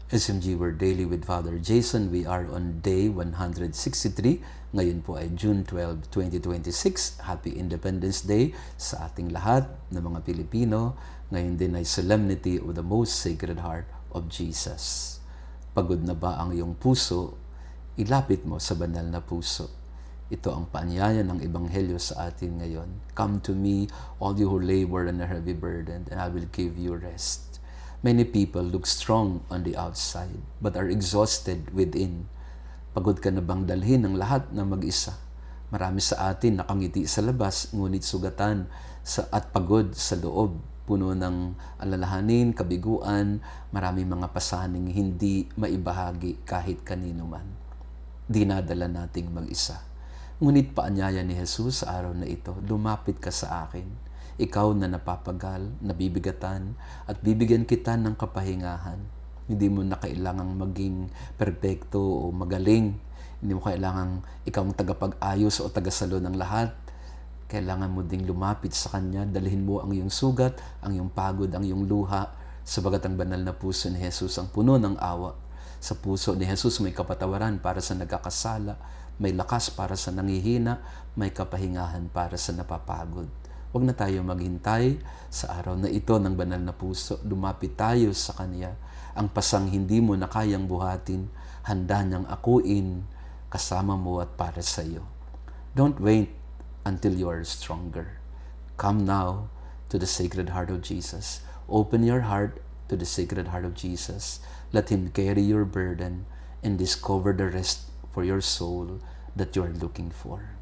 SMG Word Daily with Father Jason. We are on day 163. Ngayon po ay June 12, 2026. Happy Independence Day sa ating lahat ng mga Pilipino. Ngayon din ay Solemnity of the Most Sacred Heart of Jesus. Pagod na ba ang iyong puso? Ilapit mo sa banal na puso. Ito ang paanyaya ng Ebanghelyo sa atin ngayon. Come to me, all you who labor and are heavy burdened, and I will give you rest. Many people look strong on the outside, but are exhausted within. Pagod ka na bang dalhin ang lahat na mag-isa? Marami sa atin nakangiti sa labas, ngunit sugatan at pagod sa loob. Puno ng alalahanin, kabiguan, maraming mga pasaning hindi maibahagi kahit kanino man. Dinadala nating mag-isa. Ngunit paanyaya ni Jesus sa araw na ito, lumapit ka sa akin. Ikaw na napapagal, nabibigatan, at bibigyan kita ng kapahingahan. Hindi mo na kailangang maging perpekto o magaling. Hindi mo kailangang ikaw ang tagapag-ayos o tagasalo ng lahat. Kailangan mo ding lumapit sa Kanya, dalhin mo ang iyong sugat, ang iyong pagod, ang iyong luha, sabagat ang banal na puso ni Jesus ang puno ng awa. Sa puso ni Jesus may kapatawaran para sa nagkakasala, may lakas para sa nangihina, may kapahingahan para sa napapagod. Huwag na tayo maghintay sa araw na ito ng banal na puso. Lumapit tayo sa Kanya. Ang pasang hindi mo na kayang buhatin, handa niyang akuin, kasama mo at para sa iyo. Don't wait until you are stronger. Come now to the Sacred Heart of Jesus. Open your heart to the Sacred Heart of Jesus. Let Him carry your burden and discover the rest for your soul that you are looking for.